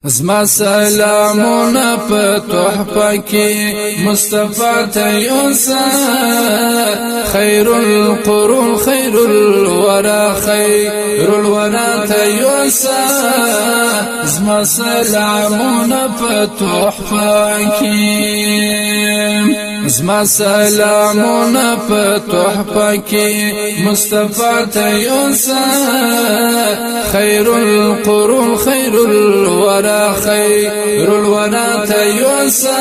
زما سلامونه په تحفه کې مصطفی ته یوسه خیر القرون خیر الورى خیر الورى ته یوسه زما سلامونه په تحفه کې زما سلامونه په تحفه کې مصطفی ته یوسه خیر القرون خیر الورى خیر الورى ته یوسه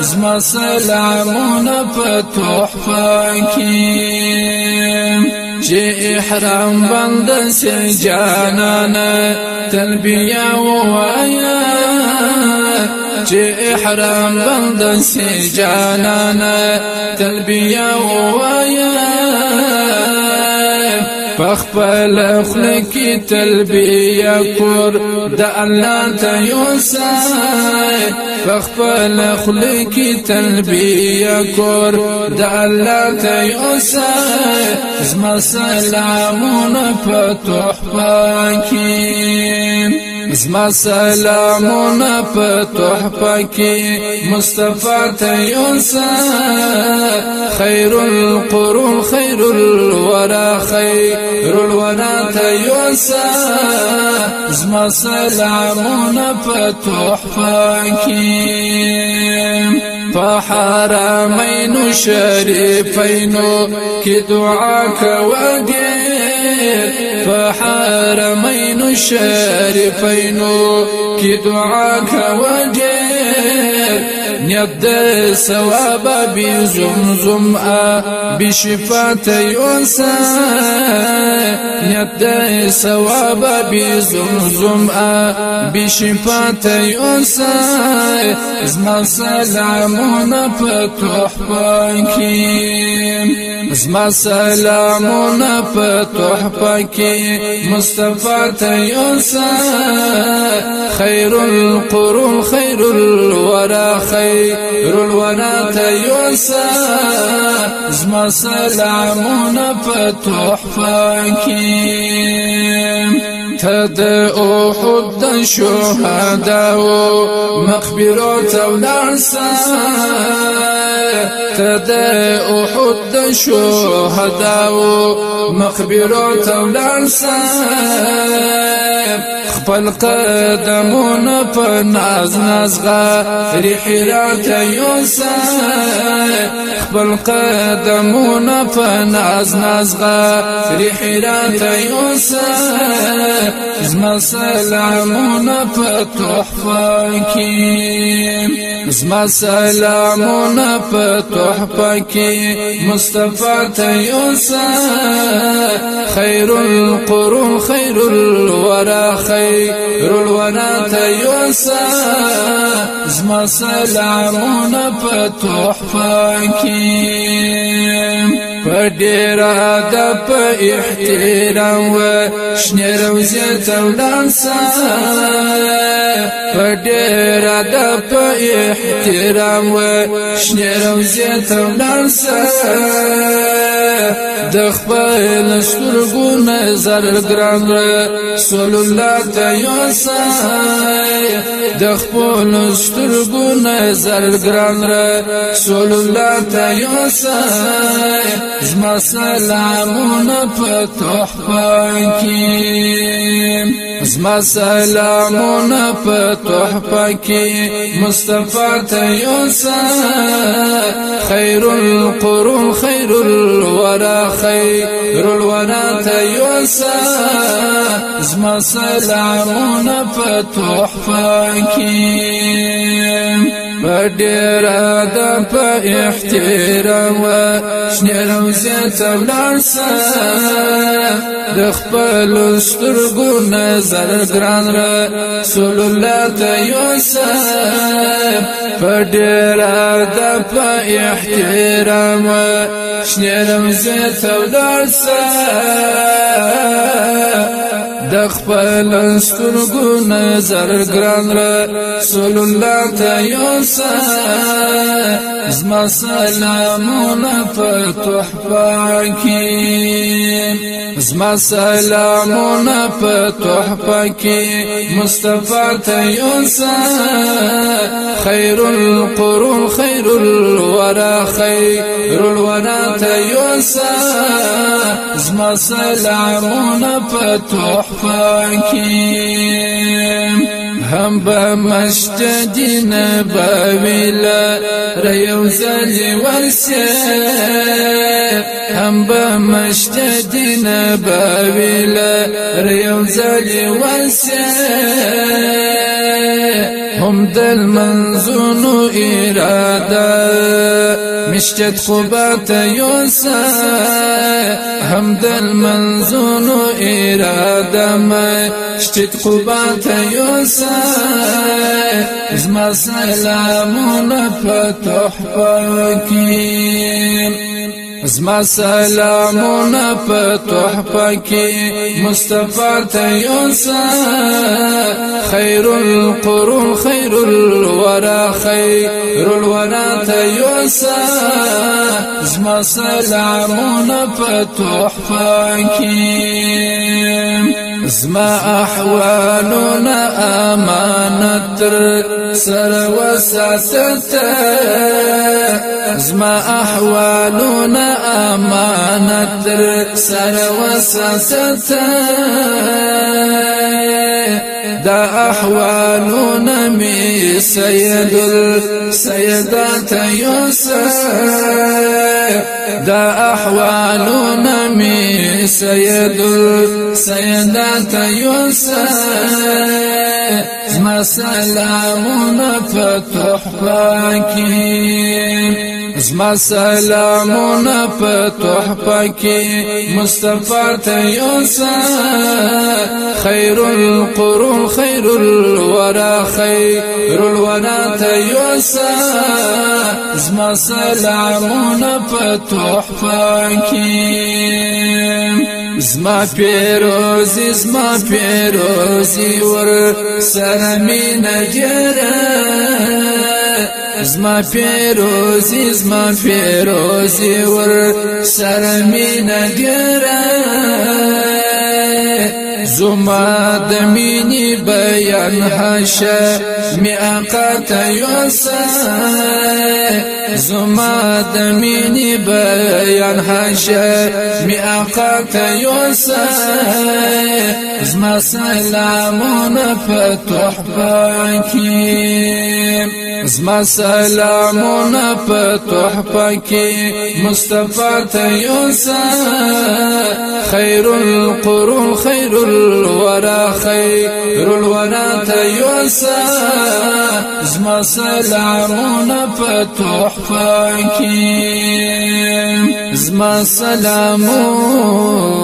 زما سلامونه په تحفه کې چې احرام بند سي جانانه تلبیه وایا چې احرام بند سي جانانه تلبیه وایا فخپل خلقی تلبیه کور د الله ته یوسه فخپل خلقی تلبیه کور د الله ته یوسه زما سلامونه په تحفه کې زما سلامونه په تحفه کې مصطفی ته یوسه خیر القرون خیر الورى خیر الورى ته یوسه زما سلامونه په تحفه کې فحرمين شريفين كدعا كوادي فحرمين شريفين كدعا كوادي نيد ثواب بزمزم بشفاة يونسا نيد ثواب بزمزم بشفاة يونسا زما سلامونه په تحفه کې زما سلامونه په تحفه کې مصطفی ته یوسه خیر القرون خیر الورى خیر الورى ته یوسه زما سلامونه په تحفه کې تد احد د شهداو مقبره تولارسا تد احد د شهداو مقبره تولارسا خپل قدمونه په ناز غری حرات یوسه خپل قدمونه په ناز غری حرات یوسه زما سلامونه په تحفه کې زما سلامونه په تحفه کې مصطفی ته یوسه خیر القرون خیر الورى خیر الورى ته یوسه زما سلامونه په تحفه کې پډیر ادب احترام شنه روزه تولانسا پډیر ادب احترام شنه روزه تولانسا د خپل سترګو نظر ګران رسول الله ته یوسه د خپل سترګو نظر ګران رسول الله ته یوسه زما سلامونه په تحفه کې زما سلامونه په تحفه کې مصطفی ته یوسه خیر القرون خیر الورى خیر الورى ته یوسه زما سلامونه په تحفه کې پډیر ادب احترام شنه روزه تولارسا د خپل سترګو نظر ګران رسول الله ته یوسه پډیر ادب احترام شنه روزه تولارسا د خپل سترګو نظر ګران رسول الله ته یوسه زما سلامونه په تحفه کې زما سلامونه په تحفه کې مصطفی ته یوسه خیر القرون خیر الورى خیر الورى ته یوسه زما سلامونه په تحفه کې هم به مسجد نبوي لریو زلی ورسه هم به مسجد نبوي لریو زلی ورسه هم دل منزونو اراده مشجد قبات یوسه هم دل منزونو اراده مشجد قبات یوسه زما سلامونه په تحفه کې زما سلامونه په تحفه کې مصطفی ته یوسه خیر القرون خیر الورى خیر الورى ته یوسه زما سلامونه په تحفه کې زما احوالنا امانت سر وساتته زما احوالنا امانت سر وساتته دا احوالنا می سید السیدات یوسف دا احوالنا می سید السیدات یوسف زما سلامونه په تحفه کې زما سلامونه په تحفه کې مصطفی ته یوسه خیر القرون خیر الورى خیر الورى ته یوسه زما سلامونه په تحفه کې زما پیروزی ور سره مینه جره زما پیروزی ور سره مینه جره زما د مینی بیان حشه می آقا ته یوسه زما د مینی بیان حشه می آقا ته یوسه زما سلامونه په تحفه کې زما سلامونه په تحفه کې مصطفی ته یوسه خیر القرون خیر الورى خیر الورى ته یوسه زما سلامونه په تحفه کې زما سلامونه